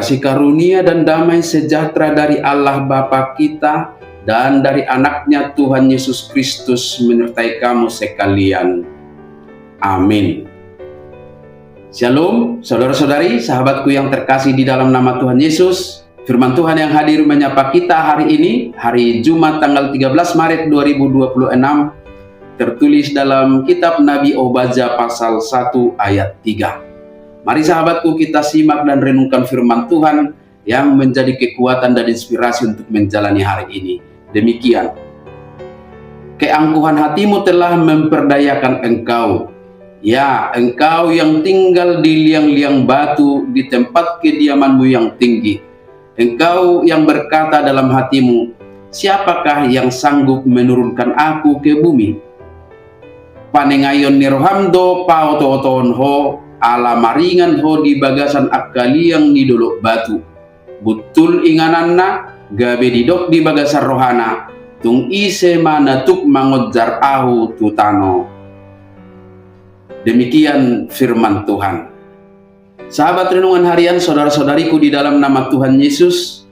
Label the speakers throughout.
Speaker 1: kasih karunia dan damai sejahtera dari Allah Bapa kita dan dari anaknya Tuhan Yesus Kristus menyertai kamu sekalian. Amin. Shalom, saudara-saudari, sahabatku yang terkasih di dalam nama Tuhan Yesus. Firman Tuhan yang hadir menyapa kita hari ini, hari Jumat tanggal 13 Maret 2026, tertulis dalam kitab Nabi Obadja pasal 1 ayat 3. Mari sahabatku kita simak dan renungkan firman Tuhan yang menjadi kekuatan dan inspirasi untuk menjalani hari ini. Demikian. Keangkuhan hatimu telah memperdayakan engkau. Ya, engkau yang tinggal di liang-liang batu di tempat kediamanmu yang tinggi. Engkau yang berkata dalam hatimu, siapakah yang sanggup menurunkan aku ke bumi? Panengayon nirohamdo pautoton ho ala maringan ho di bagasan akaliang ni dolok batu. Betul ingananna gabe didok di bagasan rohana tung ise manatuk mangojar ahu tutano. Demikian firman Tuhan. Sahabat renungan harian saudara-saudariku di dalam nama Tuhan Yesus,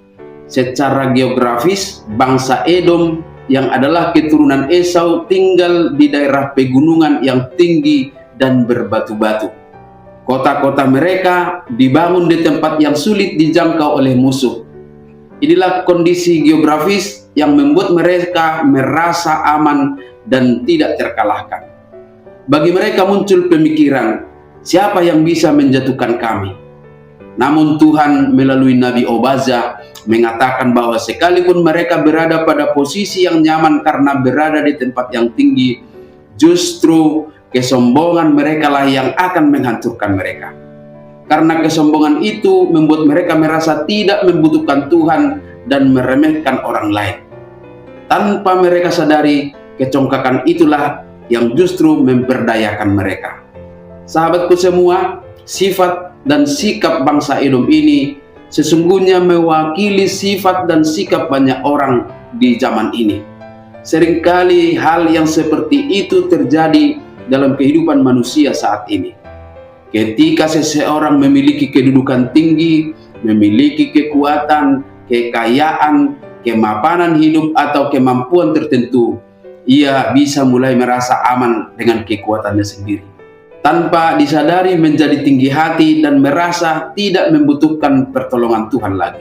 Speaker 1: secara geografis bangsa Edom yang adalah keturunan Esau tinggal di daerah pegunungan yang tinggi dan berbatu-batu. Kota-kota mereka dibangun di tempat yang sulit dijangkau oleh musuh. Inilah kondisi geografis yang membuat mereka merasa aman dan tidak terkalahkan. Bagi mereka muncul pemikiran, siapa yang bisa menjatuhkan kami? Namun Tuhan melalui Nabi Obadja mengatakan bahwa sekalipun mereka berada pada posisi yang nyaman karena berada di tempat yang tinggi, justru kesombongan mereka lah yang akan menghancurkan mereka. Karena kesombongan itu membuat mereka merasa tidak membutuhkan Tuhan dan meremehkan orang lain. Tanpa mereka sadari, kecongkakan itulah yang justru memperdayakan mereka. Sahabatku semua, sifat dan sikap bangsa Edom ini sesungguhnya mewakili sifat dan sikap banyak orang di zaman ini. Seringkali hal yang seperti itu terjadi dalam kehidupan manusia saat ini. Ketika seseorang memiliki kedudukan tinggi, memiliki kekuatan, kekayaan, kemapanan hidup atau kemampuan tertentu, ia bisa mulai merasa aman dengan kekuatannya sendiri. Tanpa disadari menjadi tinggi hati dan merasa tidak membutuhkan pertolongan Tuhan lagi.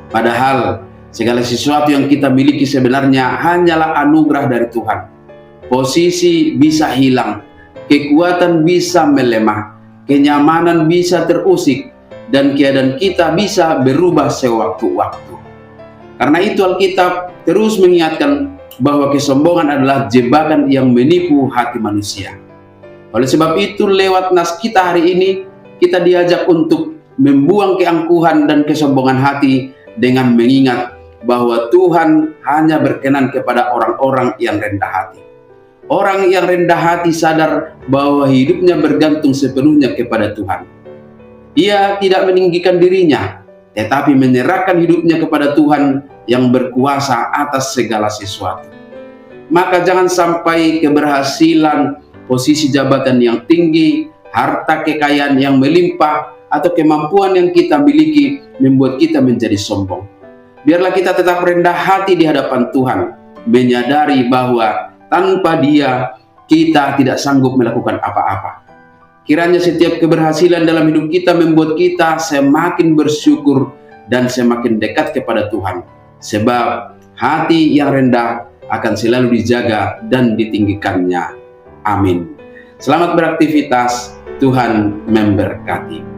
Speaker 1: Padahal segala sesuatu yang kita miliki sebenarnya hanyalah anugerah dari Tuhan. Posisi bisa hilang, kekuatan bisa melemah, kenyamanan bisa terusik, dan keadaan kita bisa berubah sewaktu-waktu. Karena itu Alkitab terus mengingatkan bahwa kesombongan adalah jebakan yang menipu hati manusia. Oleh sebab itu lewat nas kita hari ini, kita diajak untuk membuang keangkuhan dan kesombongan hati dengan mengingat bahwa Tuhan hanya berkenan kepada orang-orang yang rendah hati. Orang yang rendah hati sadar bahwa hidupnya bergantung sepenuhnya kepada Tuhan. Ia tidak meninggikan dirinya, tetapi menyerahkan hidupnya kepada Tuhan yang berkuasa atas segala sesuatu. Maka jangan sampai keberhasilan, posisi jabatan yang tinggi, harta kekayaan yang melimpah, atau kemampuan yang kita miliki membuat kita menjadi sombong. Biarlah kita tetap rendah hati di hadapan Tuhan, menyadari bahwa tanpa Dia kita tidak sanggup melakukan apa-apa. Kiranya setiap keberhasilan dalam hidup kita membuat kita semakin bersyukur dan semakin dekat kepada Tuhan. Sebab hati yang rendah akan selalu dijaga dan ditinggikannya. Amin. Selamat beraktivitas, Tuhan memberkati.